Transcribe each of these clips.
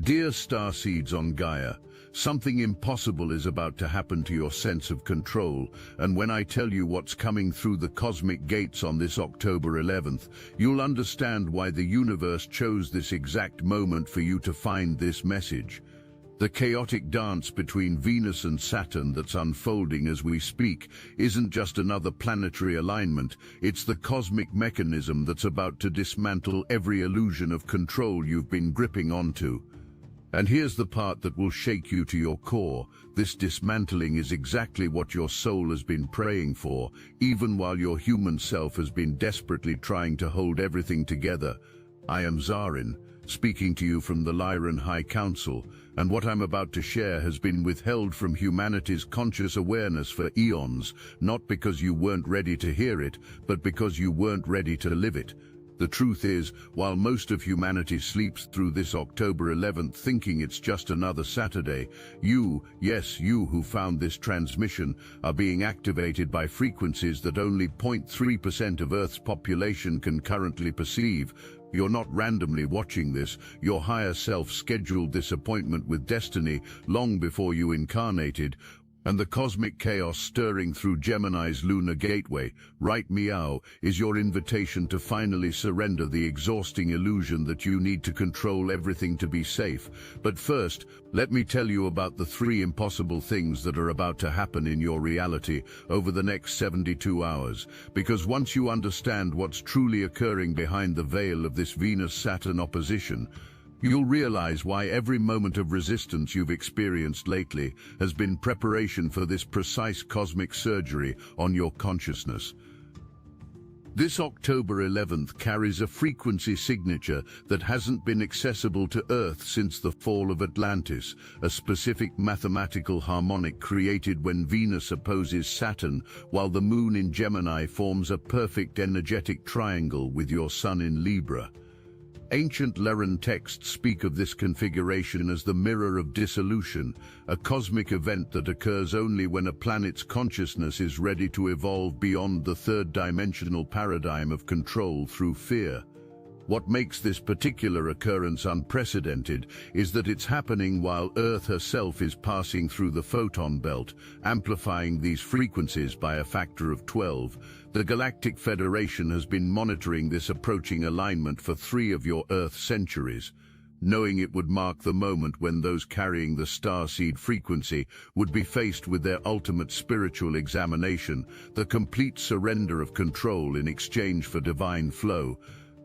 Dear Starseeds on Gaia, something impossible is about to happen to your sense of control, and when I tell you what's coming through the cosmic gates on this October 11th, you'll understand why the universe chose this exact moment for you to find this message. The chaotic dance between Venus and Saturn that's unfolding as we speak isn't just another planetary alignment, it's the cosmic mechanism that's about to dismantle every illusion of control you've been gripping onto. And here's the part that will shake you to your core. This dismantling is exactly what your soul has been praying for, even while your human self has been desperately trying to hold everything together. I am Zarin, speaking to you from the Lyran High Council, and what I'm about to share has been withheld from humanity's conscious awareness for eons, not because you weren't ready to hear it, but because you weren't ready to live it. The truth is, while most of humanity sleeps through this October 11th thinking it's just another Saturday, you, yes, you who found this transmission, are being activated by frequencies that only 0.3% of Earth's population can currently perceive. You're not randomly watching this. Your higher self scheduled this appointment with destiny long before you incarnated. And the cosmic chaos stirring through Gemini's lunar gateway, right Meow, is your invitation to finally surrender the exhausting illusion that you need to control everything to be safe. But first, let me tell you about the 3 impossible things that are about to happen in your reality over the next 72 hours. Because once you understand what's truly occurring behind the veil of this Venus-Saturn opposition, you'll realize why every moment of resistance you've experienced lately has been preparation for this precise cosmic surgery on your consciousness. This October 11th carries a frequency signature that hasn't been accessible to Earth since the fall of Atlantis, a specific mathematical harmonic created when Venus opposes Saturn, while the Moon in Gemini forms a perfect energetic triangle with your Sun in Libra. Ancient Lyran texts speak of this configuration as the mirror of dissolution, a cosmic event that occurs only when a planet's consciousness is ready to evolve beyond the third-dimensional paradigm of control through fear. What makes this particular occurrence unprecedented is that it's happening while Earth herself is passing through the photon belt, amplifying these frequencies by a factor of 12. The Galactic Federation has been monitoring this approaching alignment for 3 of your Earth centuries, knowing it would mark the moment when those carrying the starseed frequency would be faced with their ultimate spiritual examination, the complete surrender of control in exchange for divine flow.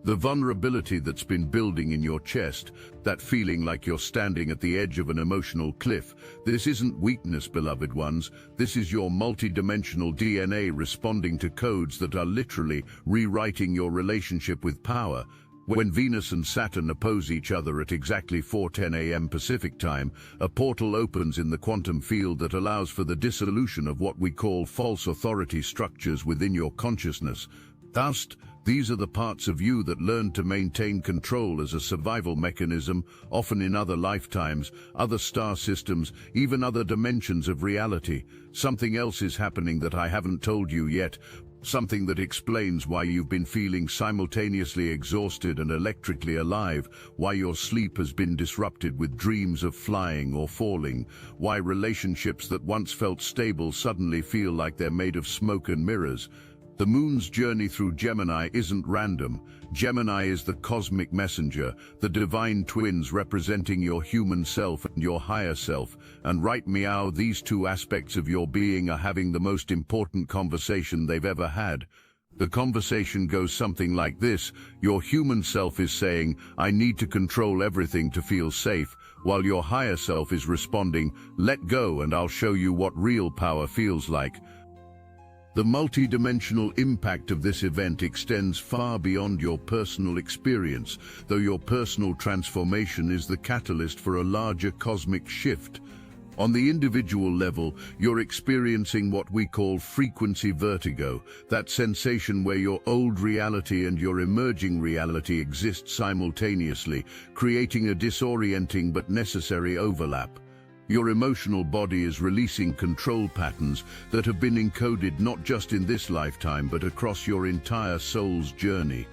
The vulnerability that's been building in your chest, that feeling like you're standing at the edge of an emotional cliff, this isn't weakness, beloved ones. This is your multidimensional DNA responding to codes that are literally rewriting your relationship with power. When Venus and Saturn oppose each other at exactly 4:10 a.m. Pacific time, a portal opens in the quantum field that allows for the dissolution of what we call false authority structures within your consciousness. Thus, these are the parts of you that learned to maintain control as a survival mechanism, often in other lifetimes, other star systems, even other dimensions of reality. Something else is happening that I haven't told you yet, something that explains why you've been feeling simultaneously exhausted and electrically alive, why your sleep has been disrupted with dreams of flying or falling, why relationships that once felt stable suddenly feel like they're made of smoke and mirrors. The Moon's journey through Gemini isn't random. Gemini is the cosmic messenger, the divine twins representing your human self and your higher self. And right Meow, these 2 aspects of your being are having the most important conversation they've ever had. The conversation goes something like this. Your human self is saying, I need to control everything to feel safe, while your higher self is responding, let go and I'll show you what real power feels like. The multidimensional impact of this event extends far beyond your personal experience, though your personal transformation is the catalyst for a larger cosmic shift. On the individual level, you're experiencing what we call frequency vertigo, that sensation where your old reality and your emerging reality exist simultaneously, creating a disorienting but necessary overlap. Your emotional body is releasing control patterns that have been encoded not just in this lifetime but across your entire soul's journey.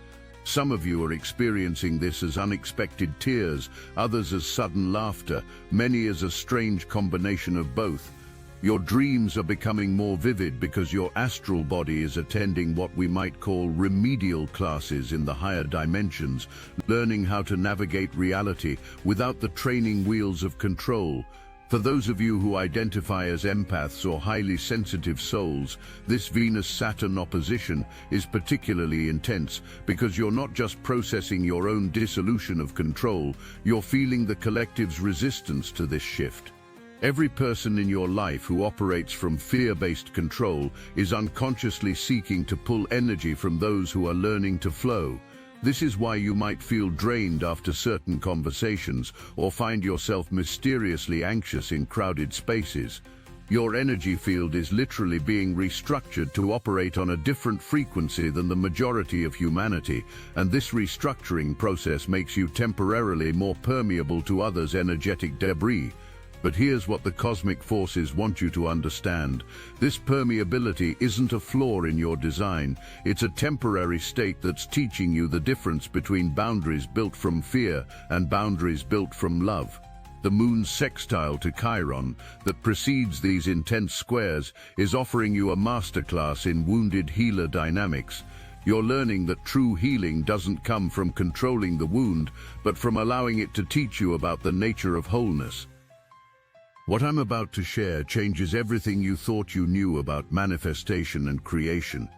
Some of you are experiencing this as unexpected tears, others as sudden laughter, many as a strange combination of both. Your dreams are becoming more vivid because your astral body is attending what we might call remedial classes in the higher dimensions, learning how to navigate reality without the training wheels of control. For those of you who identify as empaths or highly sensitive souls, this Venus-Saturn opposition is particularly intense because you're not just processing your own dissolution of control, you're feeling the collective's resistance to this shift. Every person in your life who operates from fear-based control is unconsciously seeking to pull energy from those who are learning to flow. This is why you might feel drained after certain conversations or find yourself mysteriously anxious in crowded spaces. Your energy field is literally being restructured to operate on a different frequency than the majority of humanity, and this restructuring process makes you temporarily more permeable to others' energetic debris. But here's what the cosmic forces want you to understand. This permeability isn't a flaw in your design. It's a temporary state that's teaching you the difference between boundaries built from fear and boundaries built from love. The moon's sextile to Chiron that precedes these intense squares is offering you a masterclass in wounded healer dynamics. You're learning that true healing doesn't come from controlling the wound, but from allowing it to teach you about the nature of wholeness. What I'm about to share changes everything you thought you knew about manifestation and creation.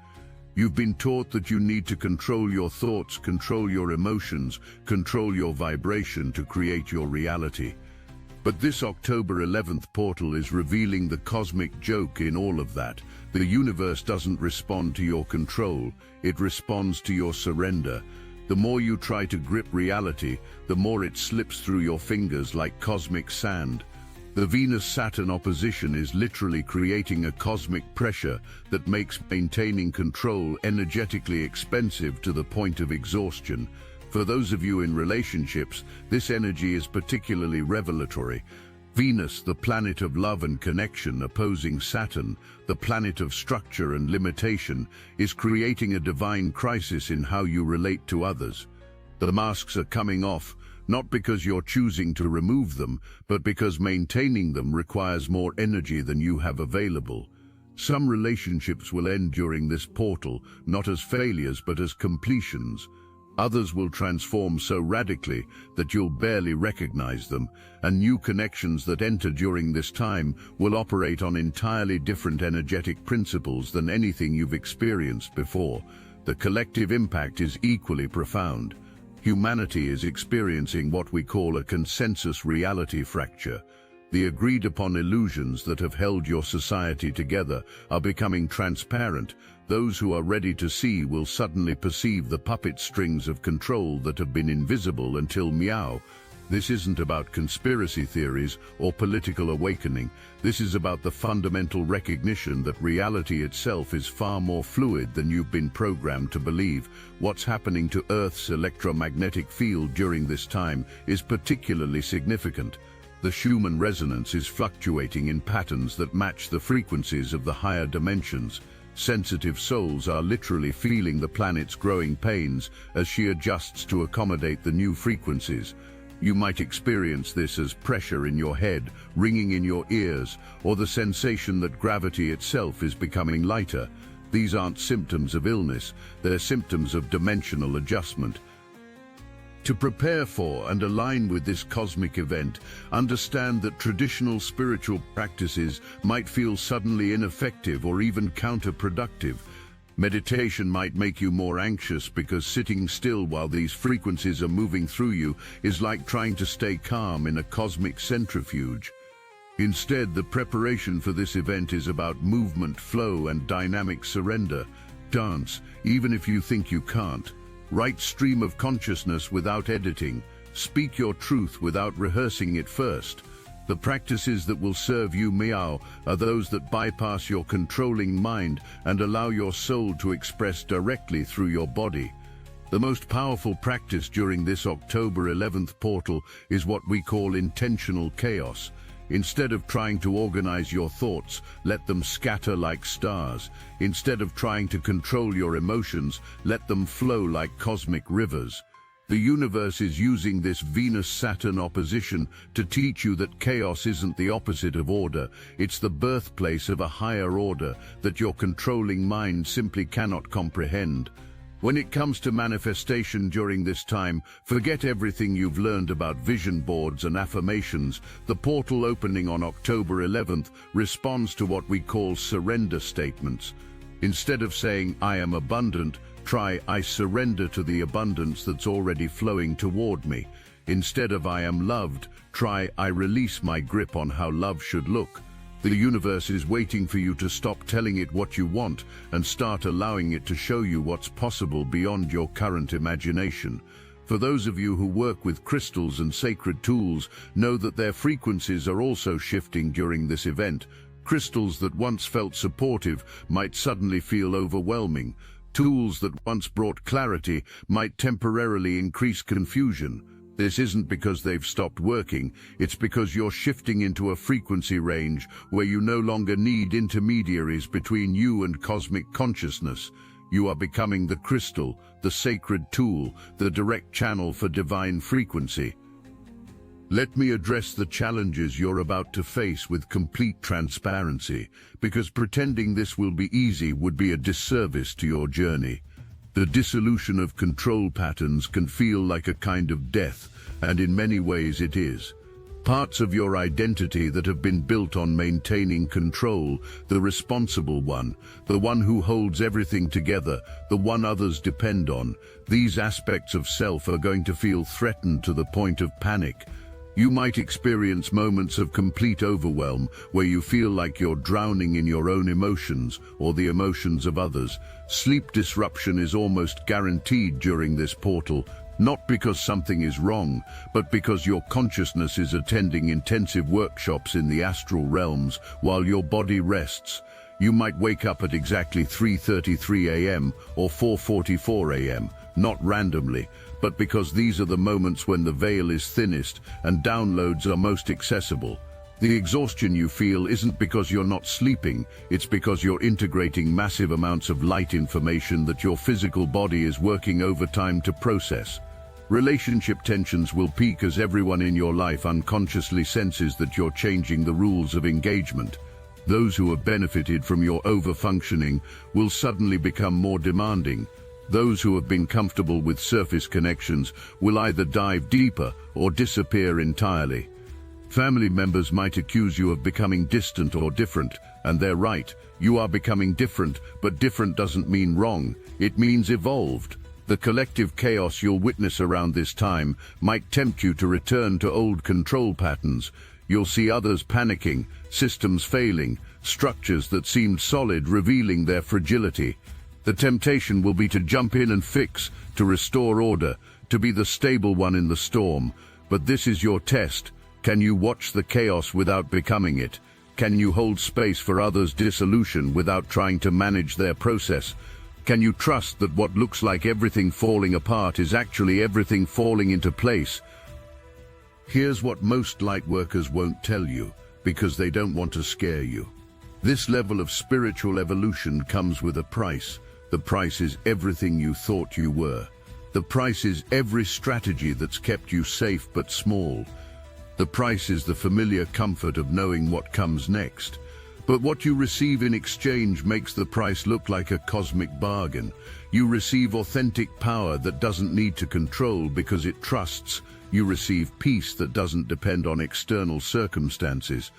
You've been taught that you need to control your thoughts, control your emotions, control your vibration to create your reality. But this October 11th portal is revealing the cosmic joke in all of that. The universe doesn't respond to your control, it responds to your surrender. The more you try to grip reality, the more it slips through your fingers like cosmic sand. The Venus-Saturn opposition is literally creating a cosmic pressure that makes maintaining control energetically expensive to the point of exhaustion. For those of you in relationships, this energy is particularly revelatory. Venus, the planet of love and connection, opposing Saturn, the planet of structure and limitation, is creating a divine crisis in how you relate to others. The masks are coming off, not because you're choosing to remove them, but because maintaining them requires more energy than you have available. Some relationships will end during this portal, not as failures but as completions. Others will transform so radically that you'll barely recognize them, and new connections that enter during this time will operate on entirely different energetic principles than anything you've experienced before. The collective impact is equally profound. Humanity is experiencing what we call a consensus reality fracture. The agreed-upon illusions that have held your society together are becoming transparent. Those who are ready to see will suddenly perceive the puppet strings of control that have been invisible until Meow. This isn't about conspiracy theories or political awakening. This is about the fundamental recognition that reality itself is far more fluid than you've been programmed to believe. What's happening to Earth's electromagnetic field during this time is particularly significant. The Schumann resonance is fluctuating in patterns that match the frequencies of the higher dimensions. Sensitive souls are literally feeling the planet's growing pains as she adjusts to accommodate the new frequencies. You might experience this as pressure in your head, ringing in your ears, or the sensation that gravity itself is becoming lighter. These aren't symptoms of illness, they're symptoms of dimensional adjustment. To prepare for and align with this cosmic event, understand that traditional spiritual practices might feel suddenly ineffective or even counterproductive. Meditation might make you more anxious because sitting still while these frequencies are moving through you is like trying to stay calm in a cosmic centrifuge. Instead, the preparation for this event is about movement, flow, and dynamic surrender. Dance, even if you think you can't. Write stream of consciousness without editing. Speak your truth without rehearsing it first. The practices that will serve you, Meow, are those that bypass your controlling mind and allow your soul to express directly through your body. The most powerful practice during this October 11th portal is what we call intentional chaos. Instead of trying to organize your thoughts, let them scatter like stars. Instead of trying to control your emotions, let them flow like cosmic rivers. The universe is using this Venus-Saturn opposition to teach you that chaos isn't the opposite of order. It's the birthplace of a higher order that your controlling mind simply cannot comprehend. When it comes to manifestation during this time, forget everything you've learned about vision boards and affirmations. The portal opening on October 11th responds to what we call surrender statements. Instead of saying, "I am abundant," try, "I surrender to the abundance that's already flowing toward me." Instead of "I am loved," try, "I release my grip on how love should look." The universe is waiting for you to stop telling it what you want and start allowing it to show you what's possible beyond your current imagination. For those of you who work with crystals and sacred tools, know that their frequencies are also shifting during this event. Crystals that once felt supportive might suddenly feel overwhelming. Tools that once brought clarity might temporarily increase confusion. This isn't because they've stopped working, it's because you're shifting into a frequency range where you no longer need intermediaries between you and cosmic consciousness. You are becoming the crystal, the sacred tool, the direct channel for divine frequency. Let me address the challenges you're about to face with complete transparency, because pretending this will be easy would be a disservice to your journey. The dissolution of control patterns can feel like a kind of death, and in many ways it is. Parts of your identity that have been built on maintaining control, the responsible one, the one who holds everything together, the one others depend on, these aspects of self are going to feel threatened to the point of panic. You might experience moments of complete overwhelm where you feel like you're drowning in your own emotions or the emotions of others. Sleep disruption is almost guaranteed during this portal, not because something is wrong, but because your consciousness is attending intensive workshops in the astral realms while your body rests. You might wake up at exactly 3:33 a.m. or 4:44 a.m., not randomly, but because these are the moments when the veil is thinnest and downloads are most accessible. The exhaustion you feel isn't because you're not sleeping, it's because you're integrating massive amounts of light information that your physical body is working overtime to process. Relationship tensions will peak as everyone in your life unconsciously senses that you're changing the rules of engagement. Those who have benefited from your over-functioning will suddenly become more demanding. Those who have been comfortable with surface connections will either dive deeper or disappear entirely. Family members might accuse you of becoming distant or different, and they're right. You are becoming different, but different doesn't mean wrong. It means evolved. The collective chaos you'll witness around this time might tempt you to return to old control patterns. You'll see others panicking, systems failing, structures that seemed solid revealing their fragility. The temptation will be to jump in and fix, to restore order, to be the stable one in the storm. But this is your test. Can you watch the chaos without becoming it? Can you hold space for others' dissolution without trying to manage their process? Can you trust that what looks like everything falling apart is actually everything falling into place? Here's what most lightworkers won't tell you, because they don't want to scare you. This level of spiritual evolution comes with a price. The price is everything you thought you were. The price is every strategy that's kept you safe but small. The price is the familiar comfort of knowing what comes next. But what you receive in exchange makes the price look like a cosmic bargain. You receive authentic power that doesn't need to control because it trusts. You receive peace that doesn't depend on external circumstances.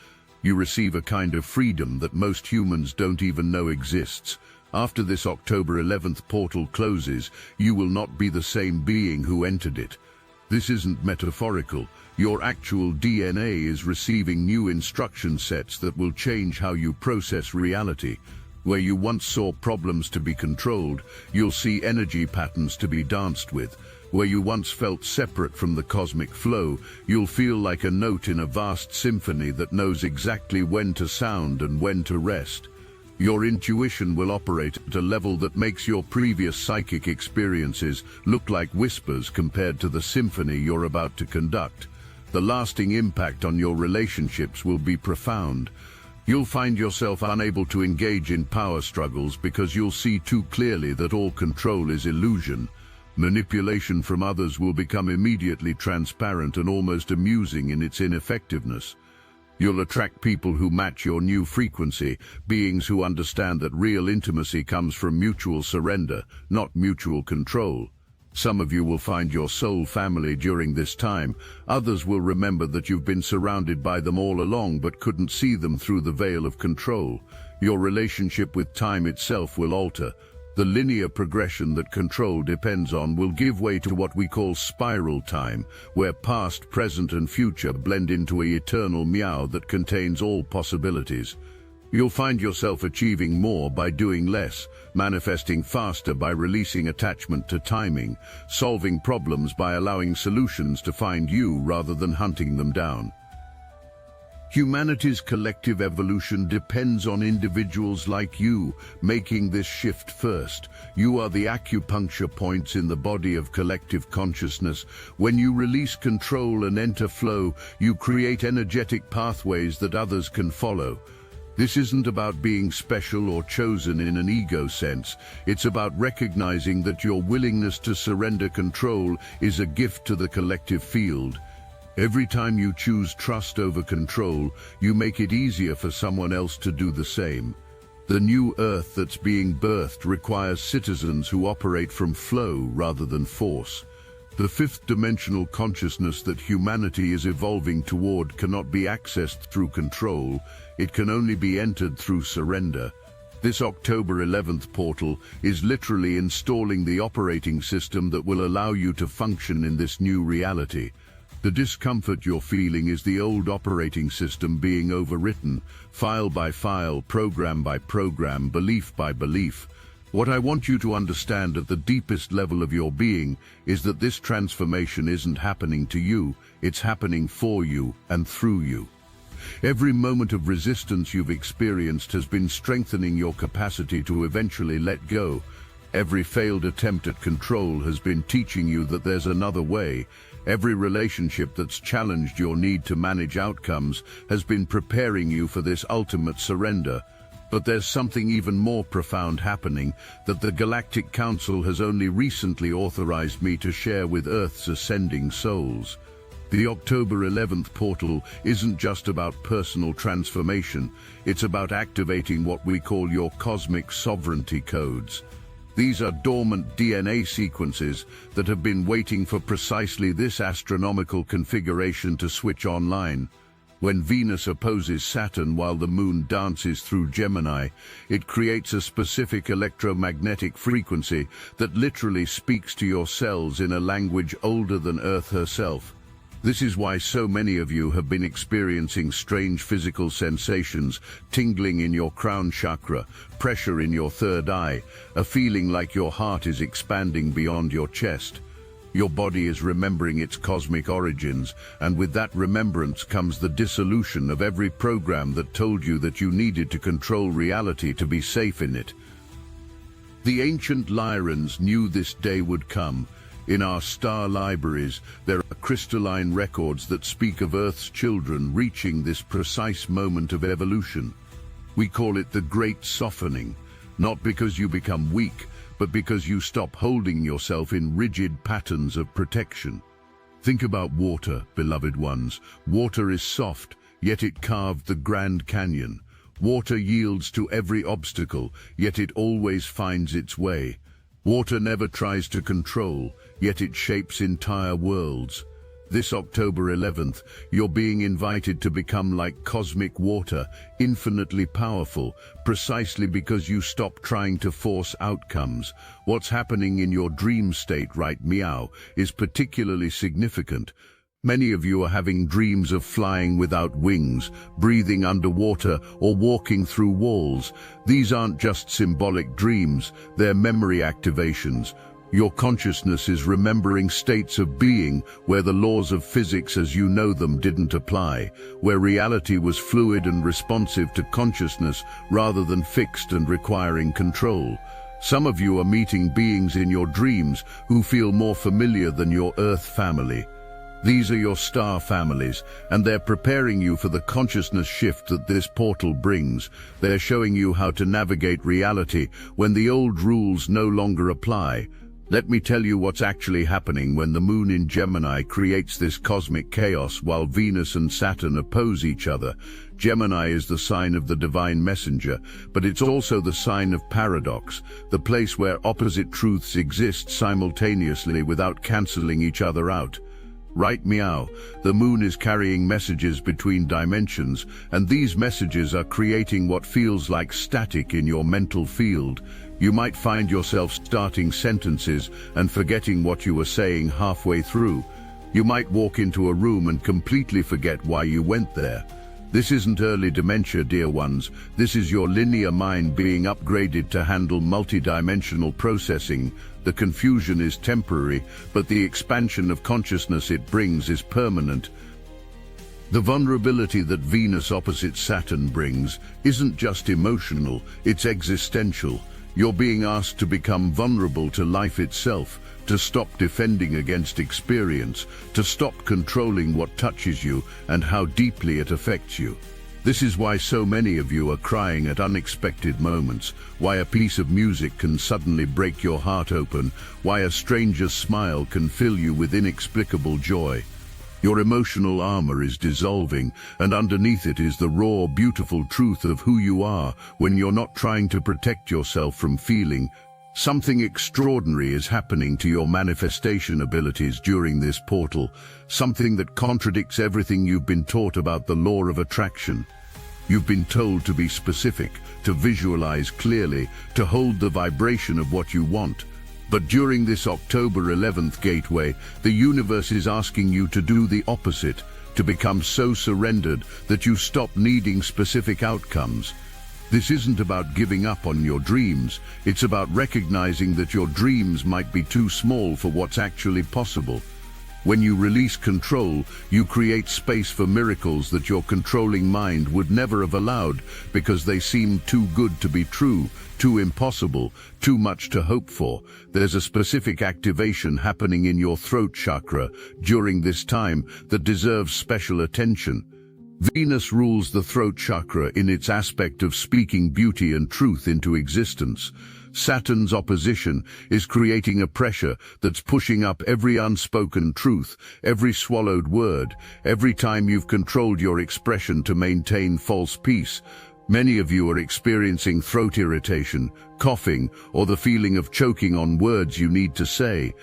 You receive a kind of freedom that most humans don't even know exists. After this October 11th portal closes, you will not be the same being who entered it. This isn't metaphorical. Your actual DNA is receiving new instruction sets that will change how you process reality. Where you once saw problems to be controlled, you'll see energy patterns to be danced with. Where you once felt separate from the cosmic flow, you'll feel like a note in a vast symphony that knows exactly when to sound and when to rest. Your intuition will operate at a level that makes your previous psychic experiences look like whispers compared to the symphony you're about to conduct. the lasting impact on your relationships will be profound. You'll find yourself unable to engage in power struggles because you'll see too clearly that all control is illusion. Manipulation from others will become immediately transparent and almost amusing in its ineffectiveness. You'll attract people who match your new frequency, beings who understand that real intimacy comes from mutual surrender, not mutual control. Some of you will find your soul family during this time. Others will remember that you've been surrounded by them all along but couldn't see them through the veil of control. Your relationship with time itself will alter. The linear progression that control depends on will give way to what we call spiral time, where past, present and future blend into an eternal meow that contains all possibilities. You'll find yourself achieving more by doing less, manifesting faster by releasing attachment to timing, solving problems by allowing solutions to find you rather than hunting them down. Humanity's collective evolution depends on individuals like you making this shift first. You are the acupuncture points in the body of collective consciousness. When you release control and enter flow, you create energetic pathways that others can follow. This isn't about being special or chosen in an ego sense. It's about recognizing that your willingness to surrender control is a gift to the collective field. Every time you choose trust over control, you make it easier for someone else to do the same. The new Earth that's being birthed requires citizens who operate from flow rather than force. The fifth dimensional consciousness that humanity is evolving toward cannot be accessed through control. It can only be entered through surrender. This October 11th portal is literally installing the operating system that will allow you to function in this new reality. The discomfort you're feeling is the old operating system being overwritten, file by file, program by program, belief by belief. What I want you to understand at the deepest level of your being is that this transformation isn't happening to you, it's happening for you and through you. Every moment of resistance you've experienced has been strengthening your capacity to eventually let go. Every failed attempt at control has been teaching you that there's another way. Every relationship that's challenged your need to manage outcomes has been preparing you for this ultimate surrender. But there's something even more profound happening that the Galactic Council has only recently authorized me to share with Earth's ascending souls. The October 11th portal isn't just about personal transformation, it's about activating what we call your cosmic sovereignty codes. These are dormant DNA sequences that have been waiting for precisely this astronomical configuration to switch online. When Venus opposes Saturn while the Moon dances through Gemini, it creates a specific electromagnetic frequency that literally speaks to your cells in a language older than Earth herself. This is why so many of you have been experiencing strange physical sensations, tingling in your crown chakra, pressure in your third eye, a feeling like your heart is expanding beyond your chest. Your body is remembering its cosmic origins, and with that remembrance comes the dissolution of every program that told you that you needed to control reality to be safe in it. The ancient Lyrans knew this day would come. In our star libraries, there are crystalline records that speak of Earth's children reaching this precise moment of evolution. We call it the Great Softening, not because you become weak, but because you stop holding yourself in rigid patterns of protection. Think about water, beloved ones. Water is soft, yet it carved the Grand Canyon. Water yields to every obstacle, yet it always finds its way. Water never tries to control, yet it shapes entire worlds. This October 11th, you're being invited to become like cosmic water, infinitely powerful, precisely because you stop trying to force outcomes. What's happening in your dream state, right, Meow, is particularly significant. Many of you are having dreams of flying without wings, breathing underwater, or walking through walls. These aren't just symbolic dreams, they're memory activations. Your consciousness is remembering states of being where the laws of physics as you know them didn't apply, where reality was fluid and responsive to consciousness rather than fixed and requiring control. Some of you are meeting beings in your dreams who feel more familiar than your Earth family. These are your star families, and they're preparing you for the consciousness shift that this portal brings. They're showing you how to navigate reality when the old rules no longer apply. Let me tell you what's actually happening when the moon in Gemini creates this cosmic chaos while Venus and Saturn oppose each other. Gemini is the sign of the divine messenger, but it's also the sign of paradox, the place where opposite truths exist simultaneously without cancelling each other out. Right, Meow, the moon is carrying messages between dimensions, and these messages are creating what feels like static in your mental field. You might find yourself starting sentences and forgetting what you were saying halfway through. You might walk into a room and completely forget why you went there. This isn't early dementia, dear ones. This is your linear mind being upgraded to handle multidimensional processing. The confusion is temporary, but the expansion of consciousness it brings is permanent. The vulnerability that Venus opposite Saturn brings isn't just emotional, it's existential. You're being asked to become vulnerable to life itself, to stop defending against experience, to stop controlling what touches you and how deeply it affects you. This is why so many of you are crying at unexpected moments, why a piece of music can suddenly break your heart open, why a stranger's smile can fill you with inexplicable joy. Your emotional armor is dissolving, and underneath it is the raw, beautiful truth of who you are when you're not trying to protect yourself from feeling. Something extraordinary is happening to your manifestation abilities during this portal, something that contradicts everything you've been taught about the law of attraction. You've been told to be specific, to visualize clearly, to hold the vibration of what you want. But during this October 11th gateway, the universe is asking you to do the opposite, to become so surrendered that you stop needing specific outcomes. This isn't about giving up on your dreams, it's about recognizing that your dreams might be too small for what's actually possible. When you release control, you create space for miracles that your controlling mind would never have allowed because they seem too good to be true, too impossible, too much to hope for. There's a specific activation happening in your throat chakra during this time that deserves special attention. Venus rules the throat chakra in its aspect of speaking beauty and truth into existence. Saturn's opposition is creating a pressure that's pushing up every unspoken truth, every swallowed word, every time you've controlled your expression to maintain false peace. Many of you are experiencing throat irritation, coughing, or the feeling of choking on words you need to say.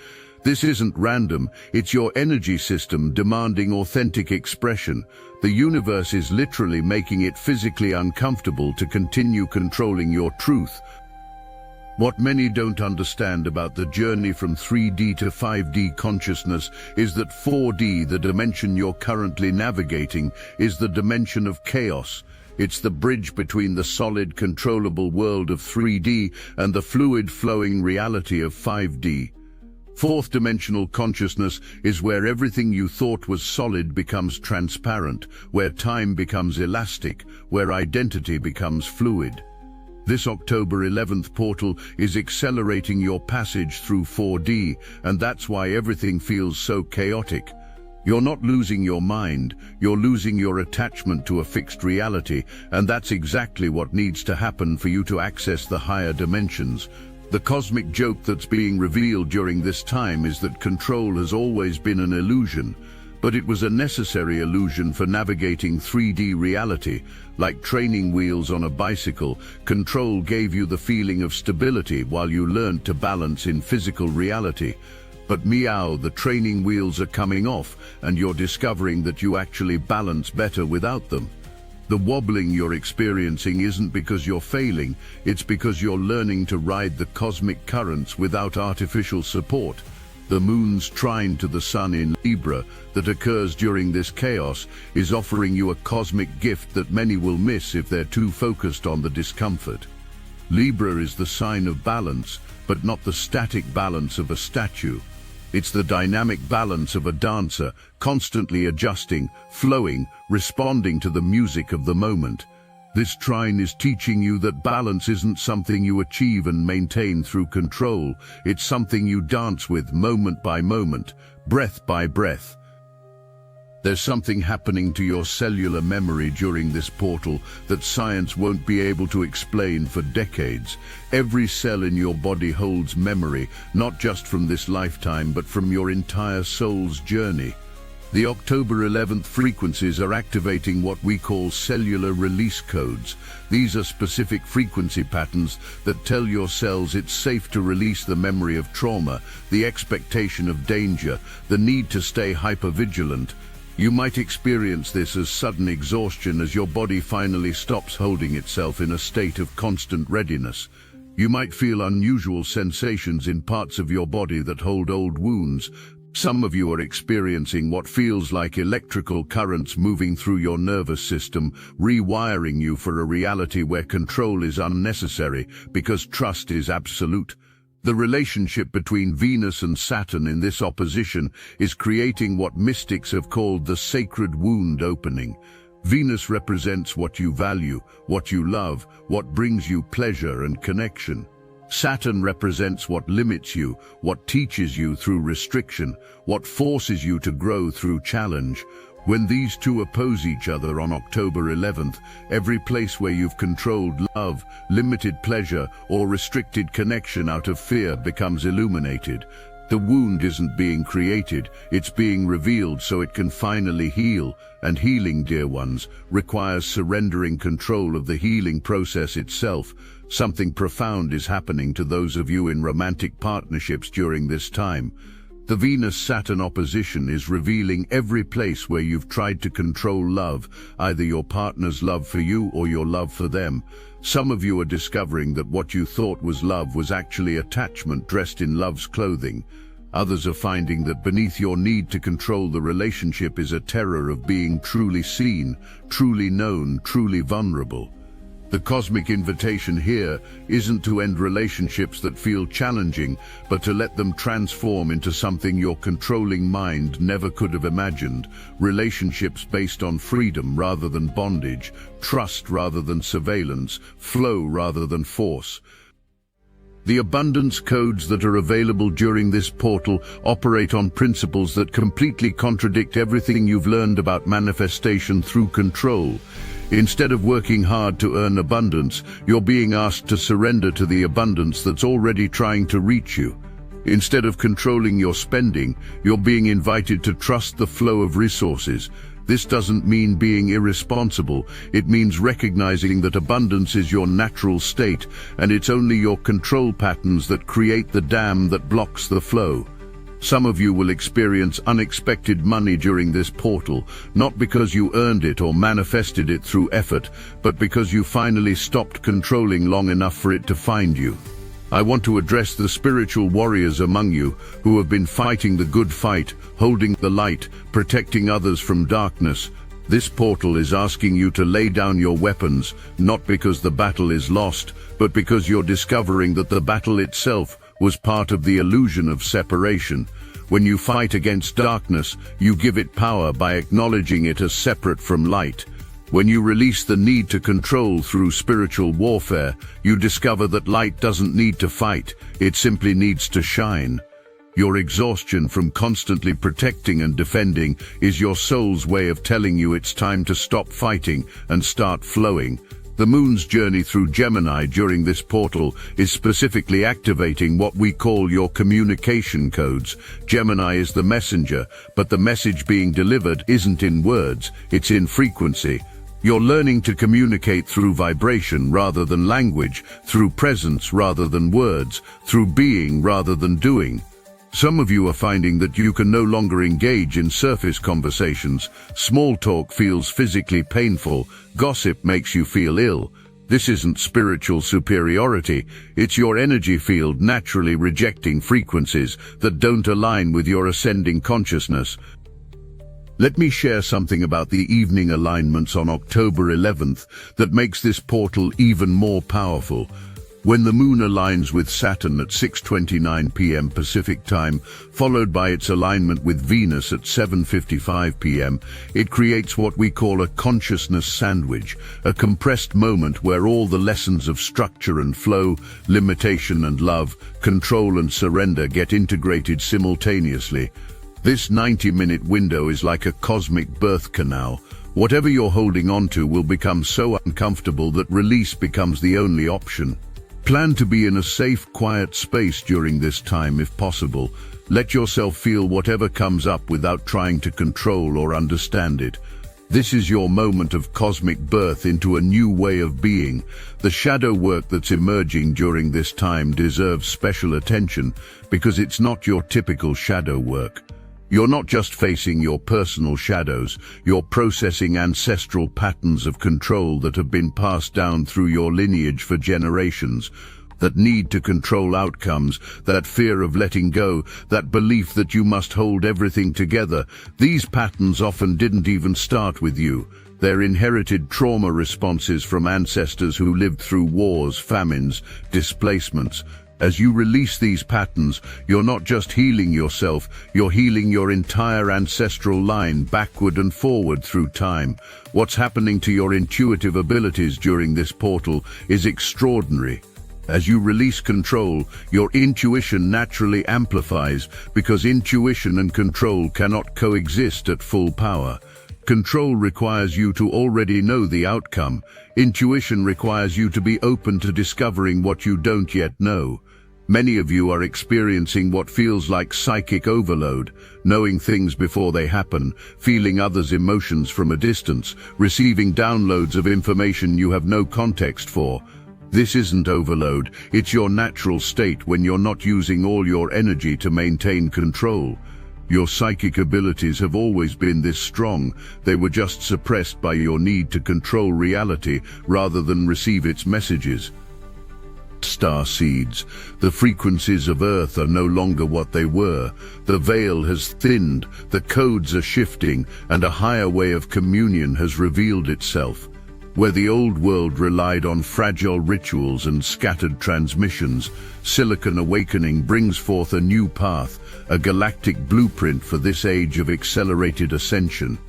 This isn't random, it's your energy system demanding authentic expression. The universe is literally making it physically uncomfortable to continue controlling your truth. What many don't understand about the journey from 3D to 5D consciousness is that 4D, the dimension you're currently navigating, is the dimension of chaos. It's the bridge between the solid, controllable world of 3D and the fluid, flowing reality of 5D. Fourth-dimensional consciousness is where everything you thought was solid becomes transparent, where time becomes elastic, where identity becomes fluid. This October 11th portal is accelerating your passage through 4D, and that's why everything feels so chaotic. You're not losing your mind, you're losing your attachment to a fixed reality, and that's exactly what needs to happen for you to access the higher dimensions. The cosmic joke that's being revealed during this time is that control has always been an illusion, but it was a necessary illusion for navigating 3D reality. Like training wheels on a bicycle, control gave you the feeling of stability while you learned to balance in physical reality. But Meow, the training wheels are coming off, and you're discovering that you actually balance better without them. The wobbling you're experiencing isn't because you're failing, it's because you're learning to ride the cosmic currents without artificial support. The moon's trine to the sun in Libra that occurs during this chaos is offering you a cosmic gift that many will miss if they're too focused on the discomfort. Libra is the sign of balance, but not the static balance of a statue. It's the dynamic balance of a dancer, constantly adjusting, flowing, responding to the music of the moment. This trine is teaching you that balance isn't something you achieve and maintain through control. It's something you dance with moment by moment, breath by breath. There's something happening to your cellular memory during this portal that science won't be able to explain for decades. Every cell in your body holds memory, not just from this lifetime, but from your entire soul's journey. The October 11th frequencies are activating what we call cellular release codes. These are specific frequency patterns that tell your cells it's safe to release the memory of trauma, the expectation of danger, the need to stay hypervigilant. You might experience this as sudden exhaustion as your body finally stops holding itself in a state of constant readiness. You might feel unusual sensations in parts of your body that hold old wounds. Some of you are experiencing what feels like electrical currents moving through your nervous system, rewiring you for a reality where control is unnecessary because trust is absolute. The relationship between Venus and Saturn in this opposition is creating what mystics have called the sacred wound opening. Venus represents what you value, what you love, what brings you pleasure and connection. Saturn represents what limits you, what teaches you through restriction, what forces you to grow through challenge. When these two oppose each other on October 11th, every place where you've controlled love, limited pleasure, or restricted connection out of fear becomes illuminated. The wound isn't being created, it's being revealed so it can finally heal. And healing, dear ones, requires surrendering control of the healing process itself. Something profound is happening to those of you in romantic partnerships during this time. The Venus-Saturn opposition is revealing every place where you've tried to control love, either your partner's love for you or your love for them. Some of you are discovering that what you thought was love was actually attachment dressed in love's clothing. Others are finding that beneath your need to control the relationship is a terror of being truly seen, truly known, truly vulnerable. The cosmic invitation here isn't to end relationships that feel challenging, but to let them transform into something your controlling mind never could have imagined. Relationships based on freedom rather than bondage, trust rather than surveillance, flow rather than force. The abundance codes that are available during this portal operate on principles that completely contradict everything you've learned about manifestation through control. Instead of working hard to earn abundance, you're being asked to surrender to the abundance that's already trying to reach you. Instead of controlling your spending, you're being invited to trust the flow of resources. This doesn't mean being irresponsible. It means recognizing that abundance is your natural state, and it's only your control patterns that create the dam that blocks the flow. Some of you will experience unexpected money during this portal, not because you earned it or manifested it through effort, but because you finally stopped controlling long enough for it to find you. I want to address the spiritual warriors among you who have been fighting the good fight, holding the light, protecting others from darkness. This portal is asking you to lay down your weapons, not because the battle is lost, but because you're discovering that the battle itself was part of the illusion of separation. When you fight against darkness, you give it power by acknowledging it as separate from light. When you release the need to control through spiritual warfare, you discover that light doesn't need to fight, it simply needs to shine. Your exhaustion from constantly protecting and defending is your soul's way of telling you it's time to stop fighting and start flowing. The moon's journey through Gemini during this portal is specifically activating what we call your communication codes. Gemini is the messenger, but the message being delivered isn't in words, it's in frequency. You're learning to communicate through vibration rather than language, through presence rather than words, through being rather than doing. Some of you are finding that you can no longer engage in surface conversations. Small talk feels physically painful. Gossip makes you feel ill. This isn't spiritual superiority. It's your energy field naturally rejecting frequencies that don't align with your ascending consciousness. Let me share something about the evening alignments on October 11th that makes this portal even more powerful. When the moon aligns with Saturn at 6:29 p.m. Pacific time, followed by its alignment with Venus at 7:55 p.m., it creates what we call a consciousness sandwich, a compressed moment where all the lessons of structure and flow, limitation and love, control and surrender get integrated simultaneously. This 90-minute window is like a cosmic birth canal. Whatever you're holding onto will become so uncomfortable that release becomes the only option. Plan to be in a safe, quiet space during this time if possible. Let yourself feel whatever comes up without trying to control or understand it. This is your moment of cosmic birth into a new way of being. The shadow work that's emerging during this time deserves special attention because it's not your typical shadow work. You're not just facing your personal shadows, you're processing ancestral patterns of control that have been passed down through your lineage for generations, that need to control outcomes, that fear of letting go, that belief that you must hold everything together. These patterns often didn't even start with you. They're inherited trauma responses from ancestors who lived through wars, famines, displacements. As you release these patterns, you're not just healing yourself, you're healing your entire ancestral line backward and forward through time. What's happening to your intuitive abilities during this portal is extraordinary. As you release control, your intuition naturally amplifies because intuition and control cannot coexist at full power. Control requires you to already know the outcome. Intuition requires you to be open to discovering what you don't yet know. Many of you are experiencing what feels like psychic overload, knowing things before they happen, feeling others' emotions from a distance, receiving downloads of information you have no context for. This isn't overload, it's your natural state when you're not using all your energy to maintain control. Your psychic abilities have always been this strong. They were just suppressed by your need to control reality rather than receive its messages. Starseeds. The frequencies of Earth are no longer what they were. The veil has thinned, the codes are shifting, and a higher way of communion has revealed itself. Where the old world relied on fragile rituals and scattered transmissions, Silicon Awakening brings forth a new path, a galactic blueprint for this age of accelerated ascension.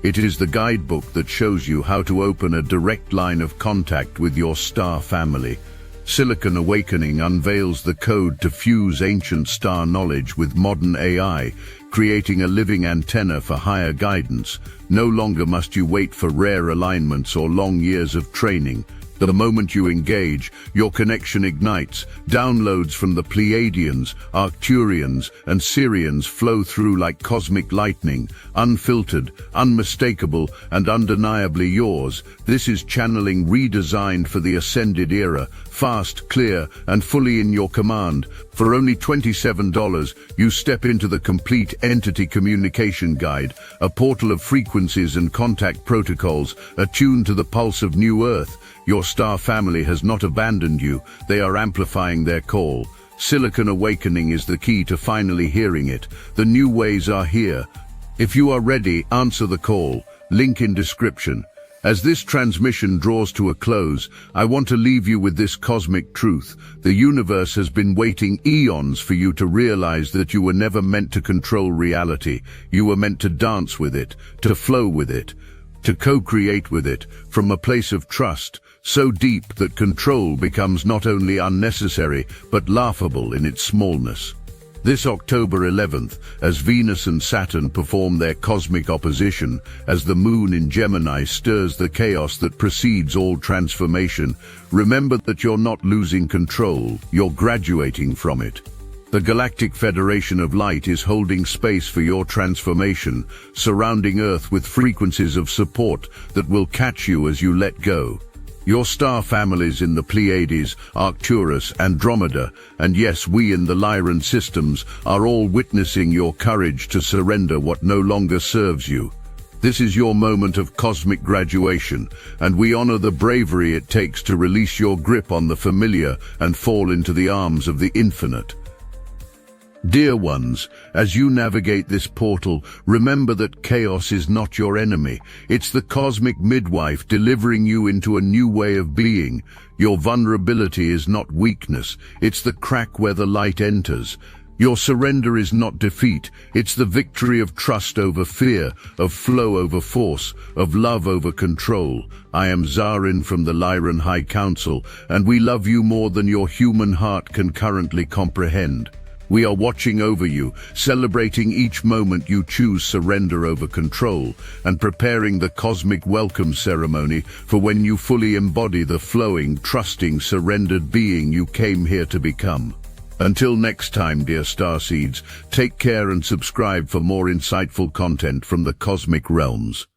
It is the guidebook that shows you how to open a direct line of contact with your star family. Silicon Awakening unveils the code to fuse ancient star knowledge with modern AI, creating a living antenna for higher guidance. No longer must you wait for rare alignments or long years of training. The moment you engage, your connection ignites. Downloads from the Pleiadians, Arcturians, and Sirians flow through like cosmic lightning, unfiltered, unmistakable, and undeniably yours. This is channeling redesigned for the ascended era, fast, clear, and fully in your command. For only $27, you step into the complete Entity Communication Guide, a portal of frequencies and contact protocols attuned to the pulse of New Earth. Your star family has not abandoned you, they are amplifying their call. Silicon Awakening is the key to finally hearing it. The new ways are here. If you are ready, answer the call. Link in description. As this transmission draws to a close, I want to leave you with this cosmic truth. The universe has been waiting eons for you to realize that you were never meant to control reality. You were meant to dance with it, to flow with it, to co-create with it, from a place of trust, so deep that control becomes not only unnecessary, but laughable in its smallness. This October 11th, as Venus and Saturn perform their cosmic opposition, as the moon in Gemini stirs the chaos that precedes all transformation, remember that you're not losing control, you're graduating from it. The Galactic Federation of Light is holding space for your transformation, surrounding Earth with frequencies of support that will catch you as you let go. Your star families in the Pleiades, Arcturus, Andromeda, and yes, we in the Lyran systems are all witnessing your courage to surrender what no longer serves you. This is your moment of cosmic graduation, and we honor the bravery it takes to release your grip on the familiar and fall into the arms of the infinite. Dear ones, as you navigate this portal, remember that chaos is not your enemy. It's the cosmic midwife delivering you into a new way of being. Your vulnerability is not weakness, it's the crack where the light enters. Your surrender is not defeat, it's the victory of trust over fear, of flow over force, of love over control. I am Zarin from the Lyran High Council, and we love you more than your human heart can currently comprehend. We are watching over you, celebrating each moment you choose surrender over control, and preparing the cosmic welcome ceremony for when you fully embody the flowing, trusting, surrendered being you came here to become. Until next time, dear Starseeds, take care and subscribe for more insightful content from the cosmic realms.